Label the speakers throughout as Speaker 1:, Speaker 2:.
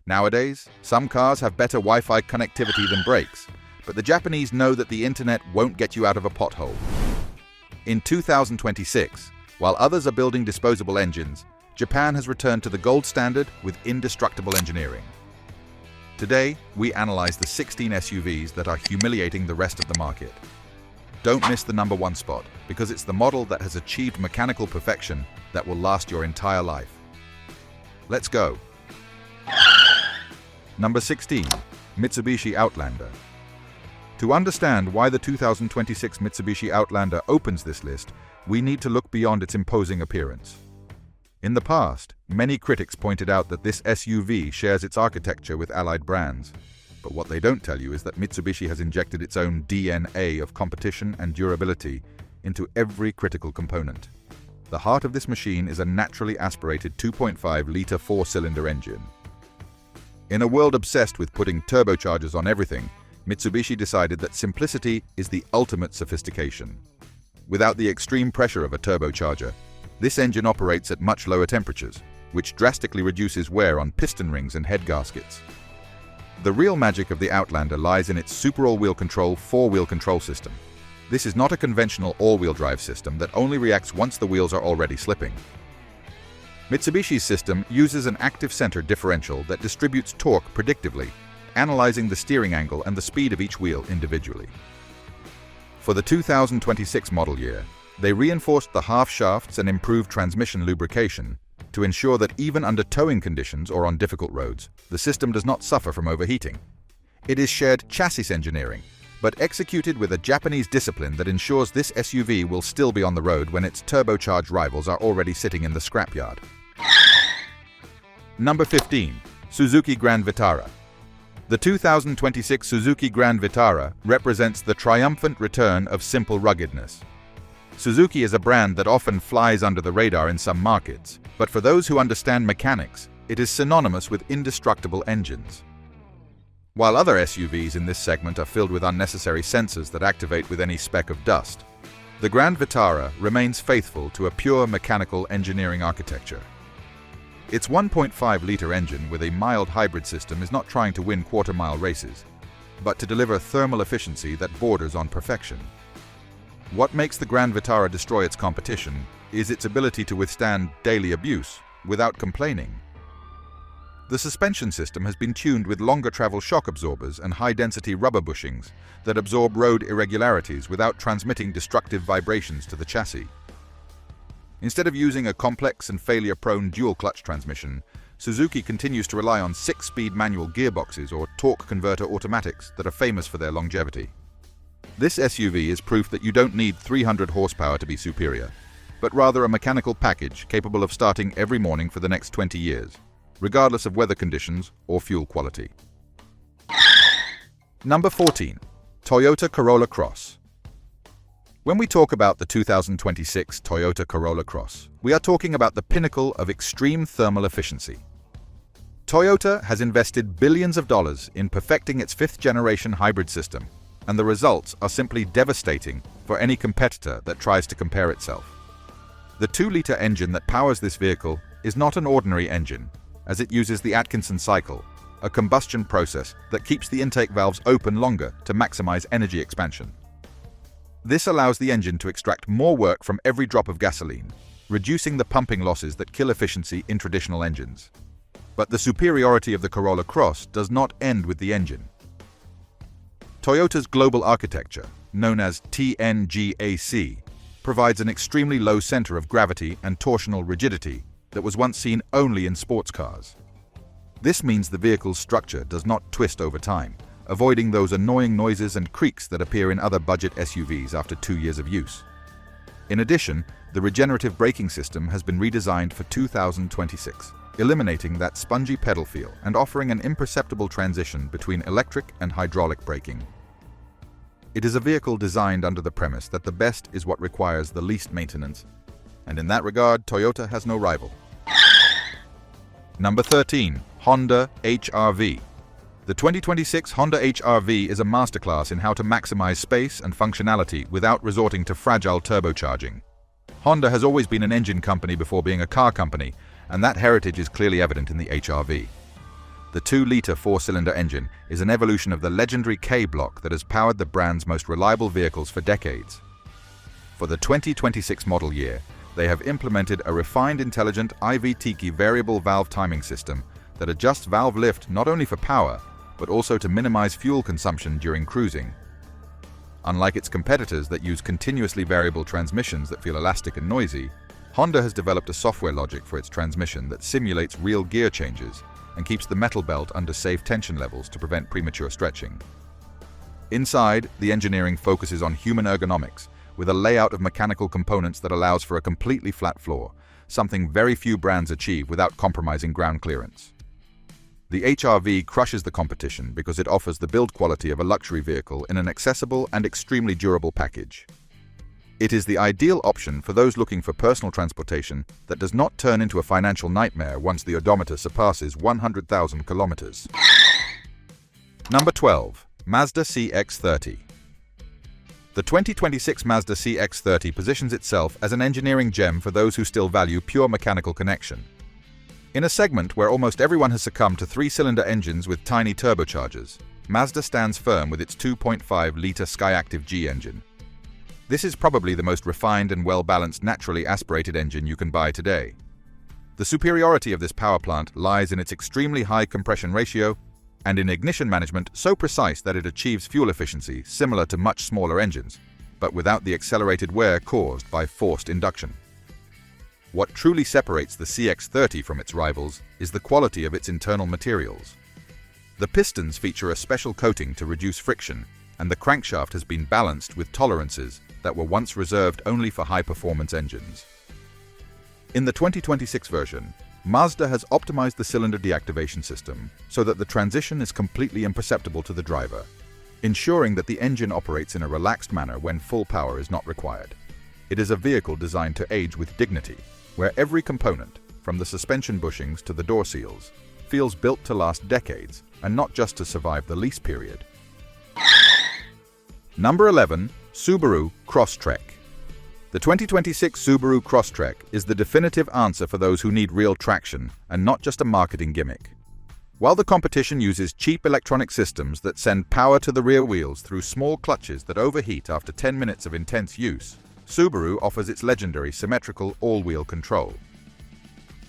Speaker 1: Nowadays, some cars have better Wi-Fi connectivity than brakes, but the Japanese know that the internet won't get you out of a pothole. In 2026, while others are building disposable engines, Japan has returned to the gold standard with indestructible engineering. Today, we analyze the 16 SUVs that are humiliating the rest of the market. Don't miss the number one spot, because it's the model that has achieved mechanical perfection that will last your entire life. Let's go. Number 16. Mitsubishi Outlander. To understand why the 2026 Mitsubishi Outlander opens this list, we need to look beyond its imposing appearance. In the past, many critics pointed out that this SUV shares its architecture with allied brands. But what they don't tell you is that Mitsubishi has injected its own DNA of competition and durability into every critical component. The heart of this machine is a naturally aspirated 2.5-liter four-cylinder engine. In a world obsessed with putting turbochargers on everything, Mitsubishi decided that simplicity is the ultimate sophistication. Without the extreme pressure of a turbocharger, this engine operates at much lower temperatures, which drastically reduces wear on piston rings and head gaskets. The real magic of the Outlander lies in its super all-wheel control four-wheel control system. This is not a conventional all-wheel drive system that only reacts once the wheels are already slipping. Mitsubishi's system uses an active center differential that distributes torque predictively, analyzing the steering angle and the speed of each wheel individually. For the 2026 model year, they reinforced the half shafts and improved transmission lubrication to ensure that even under towing conditions or on difficult roads, the system does not suffer from overheating. It is shared chassis engineering, but executed with a Japanese discipline that ensures this SUV will still be on the road when its turbocharged rivals are already sitting in the scrapyard. Number 15. Suzuki Grand Vitara. The 2026 Suzuki Grand Vitara represents the triumphant return of simple ruggedness. Suzuki is a brand that often flies under the radar in some markets, but for those who understand mechanics, it is synonymous with indestructible engines. While other SUVs in this segment are filled with unnecessary sensors that activate with any speck of dust, the Grand Vitara remains faithful to a pure mechanical engineering architecture. Its 1.5-liter engine with a mild hybrid system is not trying to win quarter-mile races, but to deliver thermal efficiency that borders on perfection. What makes the Grand Vitara destroy its competition is its ability to withstand daily abuse without complaining. The suspension system has been tuned with longer travel shock absorbers and high-density rubber bushings that absorb road irregularities without transmitting destructive vibrations to the chassis. Instead of using a complex and failure-prone dual-clutch transmission, Suzuki continues to rely on 6-speed manual gearboxes or torque converter automatics that are famous for their longevity. This SUV is proof that you don't need 300 horsepower to be superior, but rather a mechanical package capable of starting every morning for the next 20 years, regardless of weather conditions or fuel quality. Number 14. Toyota Corolla Cross. When we talk about the 2026 Toyota Corolla Cross, we are talking about the pinnacle of extreme thermal efficiency. Toyota has invested billions of dollars in perfecting its fifth-generation hybrid system, and the results are simply devastating for any competitor that tries to compare itself. The 2-liter engine that powers this vehicle is not an ordinary engine, as it uses the Atkinson cycle, a combustion process that keeps the intake valves open longer to maximize energy expansion. This allows the engine to extract more work from every drop of gasoline, reducing the pumping losses that kill efficiency in traditional engines. But the superiority of the Corolla Cross does not end with the engine. Toyota's global architecture, known as TNGAC, provides an extremely low center of gravity and torsional rigidity that was once seen only in sports cars. This means the vehicle's structure does not twist over time, avoiding those annoying noises and creaks that appear in other budget SUVs after 2 years of use. In addition, the regenerative braking system has been redesigned for 2026, eliminating that spongy pedal feel and offering an imperceptible transition between electric and hydraulic braking. It is a vehicle designed under the premise that the best is what requires the least maintenance, and in that regard, Toyota has no rival. Number 13. Honda HR-V. The 2026 Honda HR-V is a masterclass in how to maximize space and functionality without resorting to fragile turbocharging. Honda has always been an engine company before being a car company, and that heritage is clearly evident in the HR-V. The 2-liter 4-cylinder engine is an evolution of the legendary K-block that has powered the brand's most reliable vehicles for decades. For the 2026 model year, they have implemented a refined intelligent IVTK variable valve timing system that adjusts valve lift not only for power, but also to minimize fuel consumption during cruising. Unlike its competitors that use continuously variable transmissions that feel elastic and noisy, Honda has developed a software logic for its transmission that simulates real gear changes and keeps the metal belt under safe tension levels to prevent premature stretching. Inside, the engineering focuses on human ergonomics, with a layout of mechanical components that allows for a completely flat floor, something very few brands achieve without compromising ground clearance. The HR-V crushes the competition because it offers the build quality of a luxury vehicle in an accessible and extremely durable package. It is the ideal option for those looking for personal transportation that does not turn into a financial nightmare once the odometer surpasses 100,000 kilometers. Number 12. Mazda CX-30. The 2026 Mazda CX-30 positions itself as an engineering gem for those who still value pure mechanical connection. In a segment where almost everyone has succumbed to 3-cylinder engines with tiny turbochargers, Mazda stands firm with its 2.5-liter Skyactiv G engine. This is probably the most refined and well-balanced naturally aspirated engine you can buy today. The superiority of this power plant lies in its extremely high compression ratio and in ignition management so precise that it achieves fuel efficiency similar to much smaller engines, but without the accelerated wear caused by forced induction. What truly separates the CX-30 from its rivals is the quality of its internal materials. The pistons feature a special coating to reduce friction, and the crankshaft has been balanced with tolerances that were once reserved only for high-performance engines. In the 2026 version, Mazda has optimized the cylinder deactivation system so that the transition is completely imperceptible to the driver, ensuring that the engine operates in a relaxed manner when full power is not required. It is a vehicle designed to age with dignity, where every component, from the suspension bushings to the door seals, feels built to last decades and not just to survive the lease period. Number 11. Subaru Crosstrek. The 2026 Subaru Crosstrek is the definitive answer for those who need real traction and not just a marketing gimmick. While the competition uses cheap electronic systems that send power to the rear wheels through small clutches that overheat after 10 minutes of intense use, Subaru offers its legendary symmetrical all-wheel control.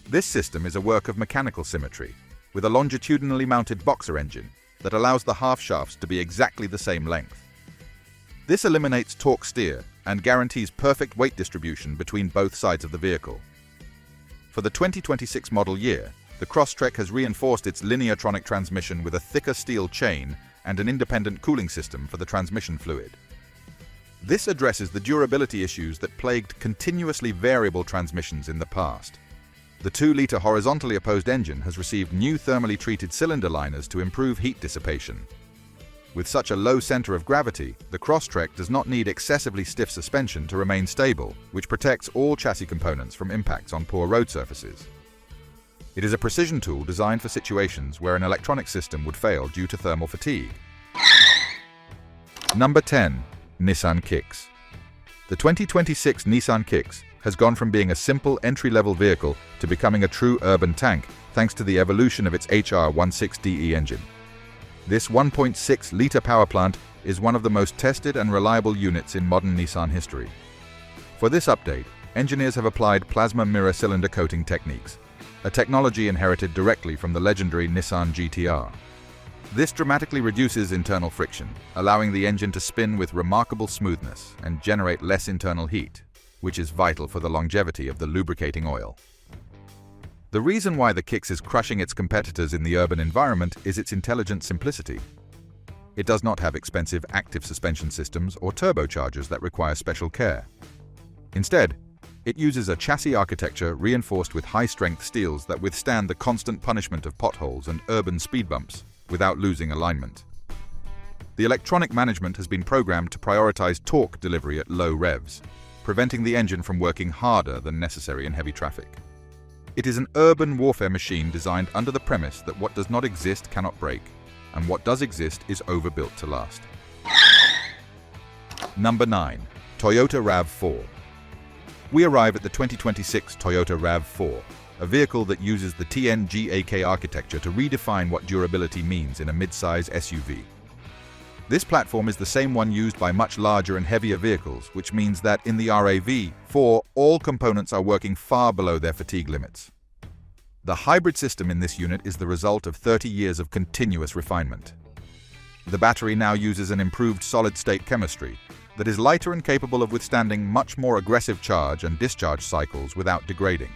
Speaker 1: This system is a work of mechanical symmetry, with a longitudinally mounted boxer engine that allows the half shafts to be exactly the same length. This eliminates torque steer and guarantees perfect weight distribution between both sides of the vehicle. For the 2026 model year, the Crosstrek has reinforced its lineartronic transmission with a thicker steel chain and an independent cooling system for the transmission fluid. This addresses the durability issues that plagued continuously variable transmissions in the past. The 2-liter horizontally opposed engine has received new thermally treated cylinder liners to improve heat dissipation. With such a low center of gravity, the Crosstrek does not need excessively stiff suspension to remain stable, which protects all chassis components from impacts on poor road surfaces. It is a precision tool designed for situations where an electronic system would fail due to thermal fatigue. Number 10. Nissan Kicks. The 2026 Nissan Kicks has gone from being a simple entry-level vehicle to becoming a true urban tank thanks to the evolution of its HR16DE engine. This 1.6-liter power plant is one of the most tested and reliable units in modern Nissan history. For this update, engineers have applied plasma mirror cylinder coating techniques, a technology inherited directly from the legendary Nissan GT-R. This dramatically reduces internal friction, allowing the engine to spin with remarkable smoothness and generate less internal heat, which is vital for the longevity of the lubricating oil. The reason why the Kicks is crushing its competitors in the urban environment is its intelligent simplicity. It does not have expensive active suspension systems or turbochargers that require special care. Instead, it uses a chassis architecture reinforced with high-strength steels that withstand the constant punishment of potholes and urban speed bumps without losing alignment. The electronic management has been programmed to prioritize torque delivery at low revs, preventing the engine from working harder than necessary in heavy traffic. It is an urban warfare machine designed under the premise that what does not exist cannot break, and what does exist is overbuilt to last. Number 9. Toyota RAV4. We arrive at the 2026 Toyota RAV4, a vehicle that uses the TNGAK architecture to redefine what durability means in a mid-size SUV. This platform is the same one used by much larger and heavier vehicles, which means that in the RAV4, all components are working far below their fatigue limits. The hybrid system in this unit is the result of 30 years of continuous refinement. The battery now uses an improved solid-state chemistry that is lighter and capable of withstanding much more aggressive charge and discharge cycles without degrading.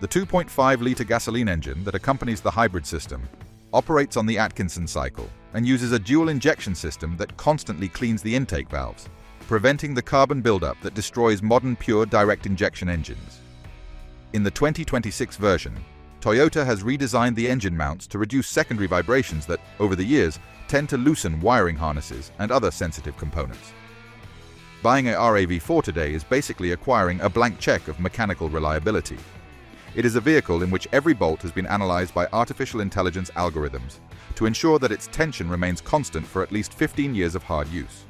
Speaker 1: The 2.5-liter gasoline engine that accompanies the hybrid system operates on the Atkinson cycle and uses a dual injection system that constantly cleans the intake valves, preventing the carbon buildup that destroys modern pure direct injection engines. In the 2026 version, Toyota has redesigned the engine mounts to reduce secondary vibrations that, over the years, tend to loosen wiring harnesses and other sensitive components. Buying a RAV4 today is basically acquiring a blank check of mechanical reliability. It is a vehicle in which every bolt has been analyzed by artificial intelligence algorithms to ensure that its tension remains constant for at least 15 years of hard use.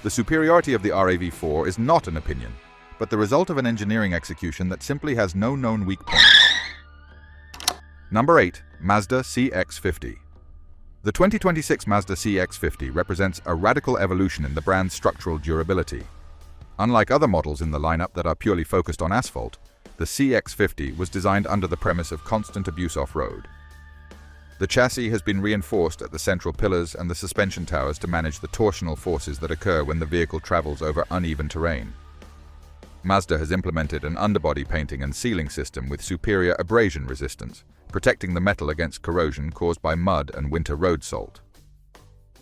Speaker 1: The superiority of the RAV4 is not an opinion, but the result of an engineering execution that simply has no known weak points. Number 8. Mazda CX-50. The 2026 Mazda CX-50 represents a radical evolution in the brand's structural durability. Unlike other models in the lineup that are purely focused on asphalt, the CX-50 was designed under the premise of constant abuse off-road. The chassis has been reinforced at the central pillars and the suspension towers to manage the torsional forces that occur when the vehicle travels over uneven terrain. Mazda has implemented an underbody painting and sealing system with superior abrasion resistance, protecting the metal against corrosion caused by mud and winter road salt.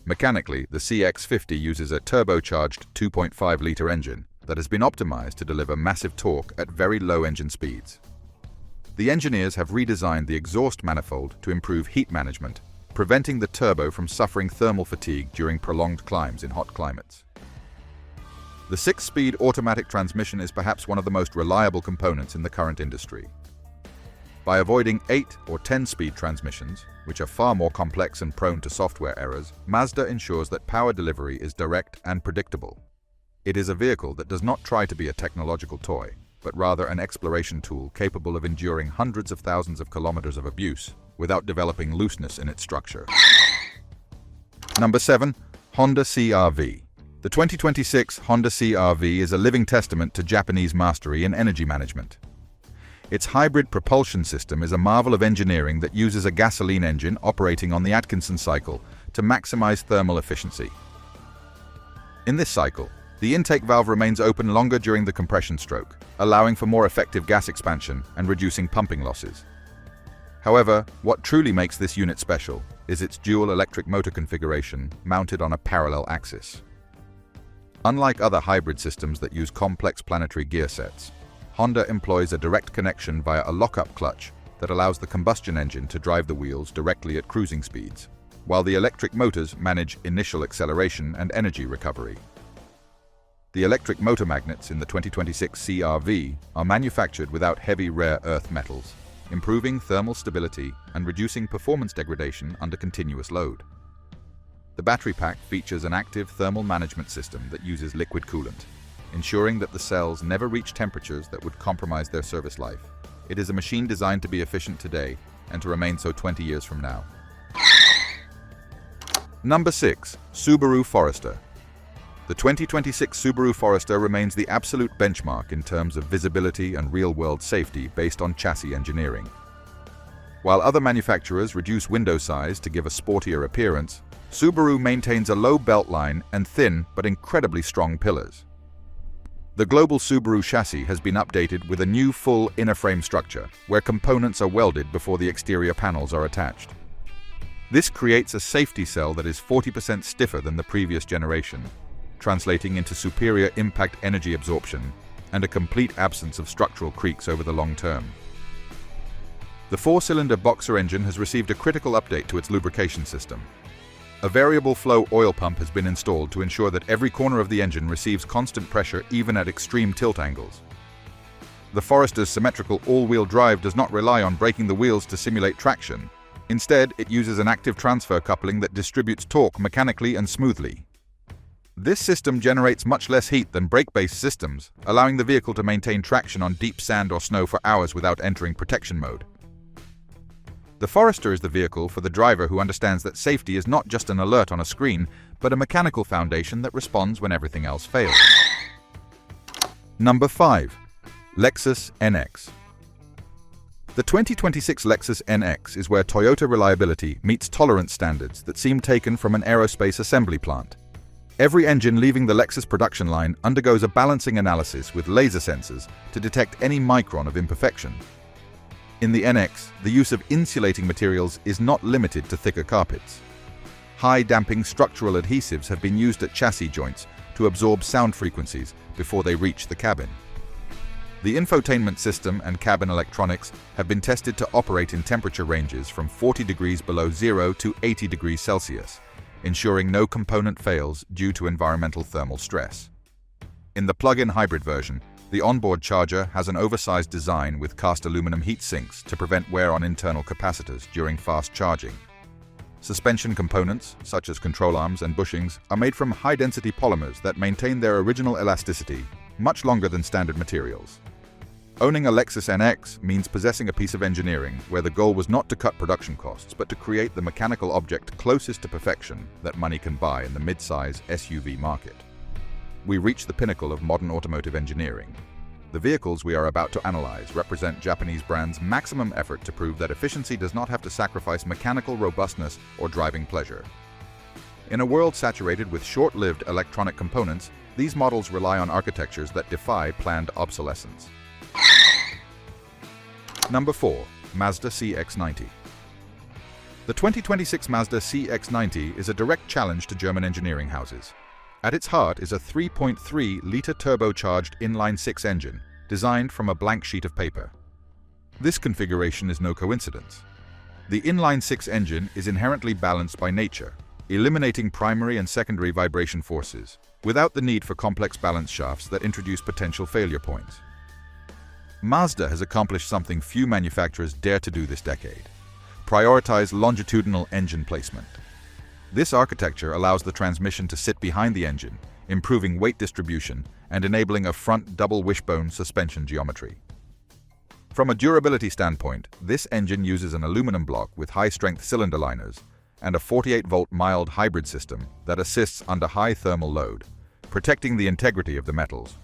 Speaker 1: Mechanically, the CX-50 uses a turbocharged 2.5-liter engine that has been optimized to deliver massive torque at very low engine speeds. The engineers have redesigned the exhaust manifold to improve heat management, preventing the turbo from suffering thermal fatigue during prolonged climbs in hot climates. The 6-speed automatic transmission is perhaps one of the most reliable components in the current industry. By avoiding 8 or 10-speed transmissions, which are far more complex and prone to software errors, Mazda ensures that power delivery is direct and predictable. It is a vehicle that does not try to be a technological toy, but rather an exploration tool capable of enduring hundreds of thousands of kilometers of abuse without developing looseness in its structure. Number 7. Honda CR-V. The 2026 Honda CR-V is a living testament to Japanese mastery in energy management. Its hybrid propulsion system is a marvel of engineering that uses a gasoline engine operating on the Atkinson cycle to maximize thermal efficiency. In this cycle, the intake valve remains open longer during the compression stroke, allowing for more effective gas expansion and reducing pumping losses. However, what truly makes this unit special is its dual electric motor configuration mounted on a parallel axis. Unlike other hybrid systems that use complex planetary gear sets, Honda employs a direct connection via a lock-up clutch that allows the combustion engine to drive the wheels directly at cruising speeds, while the electric motors manage initial acceleration and energy recovery. The electric motor magnets in the 2026 CR-V are manufactured without heavy rare earth metals, improving thermal stability and reducing performance degradation under continuous load. The battery pack features an active thermal management system that uses liquid coolant, ensuring that the cells never reach temperatures that would compromise their service life. It is a machine designed to be efficient today and to remain so 20 years from now. Number 6. Subaru Forester. The 2026 Subaru Forester remains the absolute benchmark in terms of visibility and real-world safety based on chassis engineering. While other manufacturers reduce window size to give a sportier appearance, Subaru maintains a low belt line and thin but incredibly strong pillars. The global Subaru chassis has been updated with a new full inner frame structure, where components are welded before the exterior panels are attached. This creates a safety cell that is 40% stiffer than the previous generation, translating into superior impact energy absorption and a complete absence of structural creaks over the long term. The 4-cylinder Boxer engine has received a critical update to its lubrication system. A variable flow oil pump has been installed to ensure that every corner of the engine receives constant pressure even at extreme tilt angles. The Forester's symmetrical all-wheel drive does not rely on braking the wheels to simulate traction. Instead, it uses an active transfer coupling that distributes torque mechanically and smoothly. This system generates much less heat than brake-based systems, allowing the vehicle to maintain traction on deep sand or snow for hours without entering protection mode. The Forester is the vehicle for the driver who understands that safety is not just an alert on a screen, but a mechanical foundation that responds when everything else fails. Number 5. Lexus NX. The 2026 Lexus NX is where Toyota reliability meets tolerance standards that seem taken from an aerospace assembly plant. Every engine leaving the Lexus production line undergoes a balancing analysis with laser sensors to detect any micron of imperfection. In the NX, the use of insulating materials is not limited to thicker carpets. High-damping structural adhesives have been used at chassis joints to absorb sound frequencies before they reach the cabin. The infotainment system and cabin electronics have been tested to operate in temperature ranges from 40 degrees below zero to 80 degrees Celsius, ensuring no component fails due to environmental thermal stress. In the plug-in hybrid version, the onboard charger has an oversized design with cast aluminum heat sinks to prevent wear on internal capacitors during fast charging. Suspension components, such as control arms and bushings, are made from high-density polymers that maintain their original elasticity much longer than standard materials. Owning a Lexus NX means possessing a piece of engineering where the goal was not to cut production costs, but to create the mechanical object closest to perfection that money can buy in the mid-size SUV market. We reach the pinnacle of modern automotive engineering. The vehicles we are about to analyze represent Japanese brands' maximum effort to prove that efficiency does not have to sacrifice mechanical robustness or driving pleasure. In a world saturated with short-lived electronic components, these models rely on architectures that defy planned obsolescence. Number 4. Mazda CX-90. The 2026 Mazda CX-90 is a direct challenge to German engineering houses. At its heart is a 3.3-liter turbocharged inline-six engine, designed from a blank sheet of paper. This configuration is no coincidence. The inline-six engine is inherently balanced by nature, eliminating primary and secondary vibration forces, without the need for complex balance shafts that introduce potential failure points. Mazda has accomplished something few manufacturers dare to do this decade: prioritize longitudinal engine placement. This architecture allows the transmission to sit behind the engine, improving weight distribution and enabling a front double wishbone suspension geometry. From a durability standpoint, this engine uses an aluminum block with high-strength cylinder liners and a 48-volt mild hybrid system that assists under high thermal load, protecting the integrity of the metals.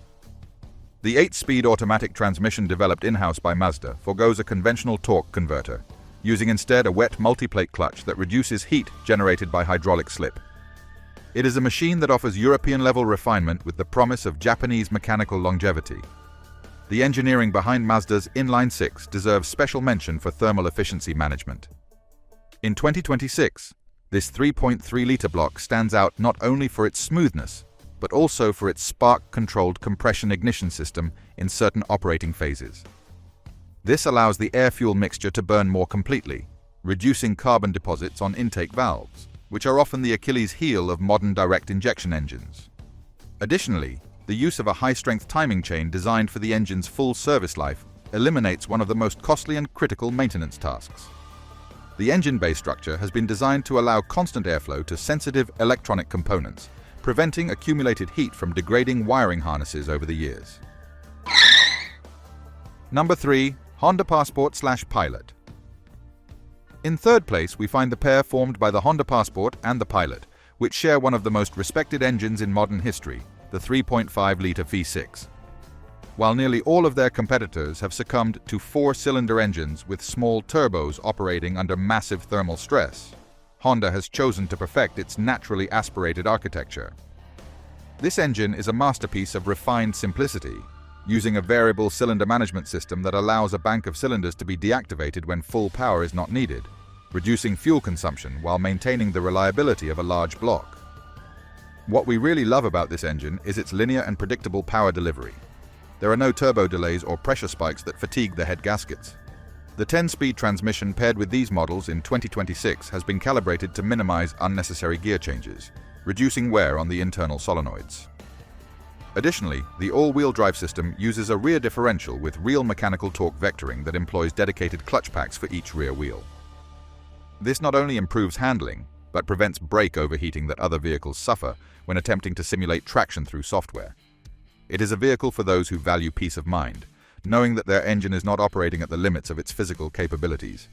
Speaker 1: The 8-speed automatic transmission developed in-house by Mazda forgoes a conventional torque converter, using instead a wet multiplate clutch that reduces heat generated by hydraulic slip. It is a machine that offers European-level refinement with the promise of Japanese mechanical longevity. The engineering behind Mazda's inline-six deserves special mention for thermal efficiency management. In 2026, this 3.3-liter block stands out not only for its smoothness, but also for its spark-controlled compression ignition system in certain operating phases. This allows the air-fuel mixture to burn more completely, reducing carbon deposits on intake valves, which are often the Achilles heel of modern direct injection engines. Additionally, the use of a high-strength timing chain designed for the engine's full service life eliminates one of the most costly and critical maintenance tasks. The engine bay structure has been designed to allow constant airflow to sensitive electronic components, preventing accumulated heat from degrading wiring harnesses over the years. Number 3. Honda Passport/Pilot. In third place, we find the pair formed by the Honda Passport and the Pilot, which share one of the most respected engines in modern history, the 3.5-liter V6. While nearly all of their competitors have succumbed to 4-cylinder engines with small turbos operating under massive thermal stress, Honda has chosen to perfect its naturally aspirated architecture. This engine is a masterpiece of refined simplicity, using a variable cylinder management system that allows a bank of cylinders to be deactivated when full power is not needed, reducing fuel consumption while maintaining the reliability of a large block. What we really love about this engine is its linear and predictable power delivery. There are no turbo delays or pressure spikes that fatigue the head gaskets. The 10-speed transmission paired with these models in 2026 has been calibrated to minimize unnecessary gear changes, reducing wear on the internal solenoids. Additionally, the all-wheel drive system uses a rear differential with real mechanical torque vectoring that employs dedicated clutch packs for each rear wheel. This not only improves handling, but prevents brake overheating that other vehicles suffer when attempting to simulate traction through software. It is a vehicle for those who value peace of mind, knowing that their engine is not operating at the limits of its physical capabilities.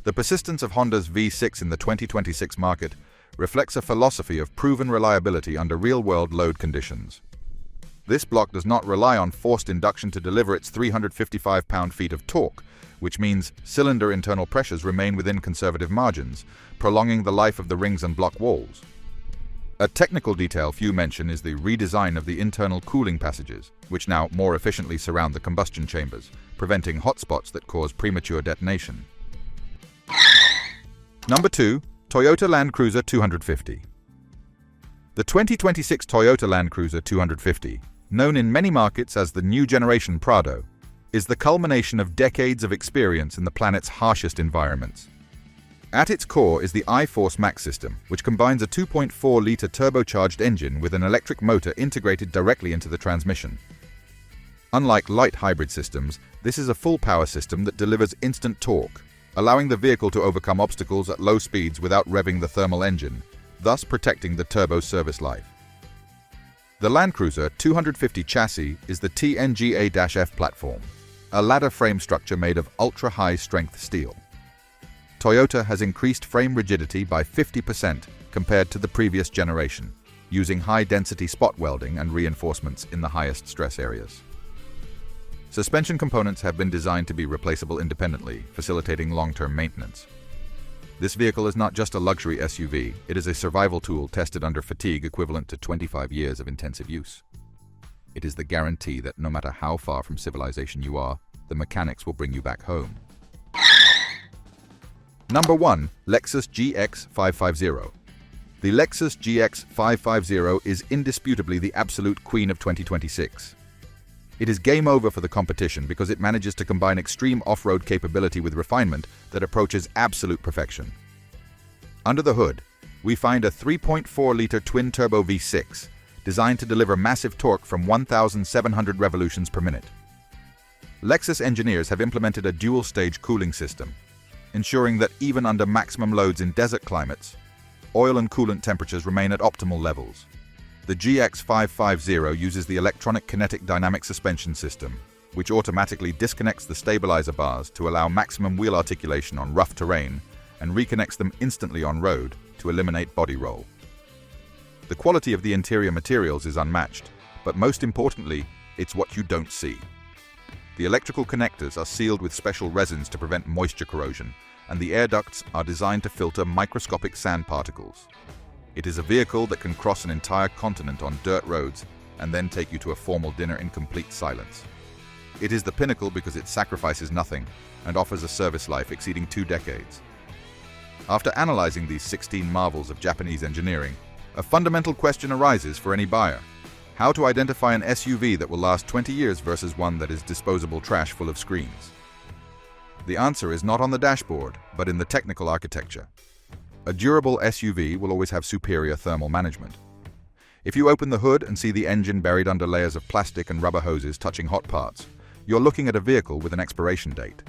Speaker 1: The persistence of Honda's V6 in the 2026 market reflects a philosophy of proven reliability under real-world load conditions. This block does not rely on forced induction to deliver its 355 pound-feet of torque, which means cylinder internal pressures remain within conservative margins, prolonging the life of the rings and block walls. A technical detail few mention is the redesign of the internal cooling passages, which now more efficiently surround the combustion chambers, preventing hotspots that cause premature detonation. Number 2. Toyota Land Cruiser 250. The 2026 Toyota Land Cruiser 250, known in many markets as the new generation Prado, is the culmination of decades of experience in the planet's harshest environments. At its core is the iForce Max system, which combines a 2.4-liter turbocharged engine with an electric motor integrated directly into the transmission. Unlike light hybrid systems, this is a full-power system that delivers instant torque, allowing the vehicle to overcome obstacles at low speeds without revving the thermal engine, thus protecting the turbo's service life. The Land Cruiser 250 chassis is the TNGA-F platform, a ladder frame structure made of ultra-high strength steel. Toyota has increased frame rigidity by 50% compared to the previous generation, using high-density spot welding and reinforcements in the highest stress areas. Suspension components have been designed to be replaceable independently, facilitating long-term maintenance. This vehicle is not just a luxury SUV, it is a survival tool tested under fatigue equivalent to 25 years of intensive use. It is the guarantee that no matter how far from civilization you are, the mechanics will bring you back home. Number 1. Lexus GX 550. The Lexus GX 550 is indisputably the absolute queen of 2026. It is game over for the competition because it manages to combine extreme off-road capability with refinement that approaches absolute perfection. Under the hood, we find a 3.4-liter twin-turbo V6, designed to deliver massive torque from 1,700 revolutions per minute. Lexus engineers have implemented a dual-stage cooling system, ensuring that even under maximum loads in desert climates, oil and coolant temperatures remain at optimal levels. The GX 550 uses the electronic kinetic dynamic suspension system, which automatically disconnects the stabilizer bars to allow maximum wheel articulation on rough terrain and reconnects them instantly on road to eliminate body roll. The quality of the interior materials is unmatched, but most importantly, it's what you don't see. The electrical connectors are sealed with special resins to prevent moisture corrosion, and the air ducts are designed to filter microscopic sand particles. It is a vehicle that can cross an entire continent on dirt roads and then take you to a formal dinner in complete silence. It is the pinnacle because it sacrifices nothing and offers a service life exceeding 2 decades. After analyzing these 16 marvels of Japanese engineering, a fundamental question arises for any buyer. How to identify an SUV that will last 20 years versus one that is disposable trash full of screens? The answer is not on the dashboard, but in the technical architecture. A durable SUV will always have superior thermal management. If you open the hood and see the engine buried under layers of plastic and rubber hoses touching hot parts, you're looking at a vehicle with an expiration date.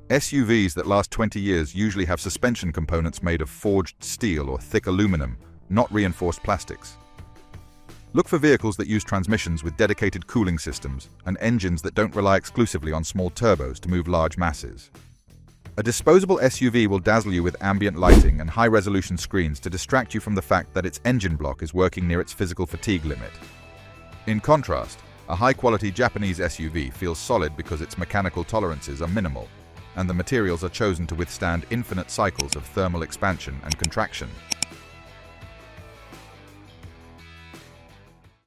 Speaker 1: SUVs that last 20 years usually have suspension components made of forged steel or thick aluminum, not reinforced plastics. Look for vehicles that use transmissions with dedicated cooling systems and engines that don't rely exclusively on small turbos to move large masses. A disposable SUV will dazzle you with ambient lighting and high-resolution screens to distract you from the fact that its engine block is working near its physical fatigue limit. In contrast, a high-quality Japanese SUV feels solid because its mechanical tolerances are minimal, and the materials are chosen to withstand infinite cycles of thermal expansion and contraction.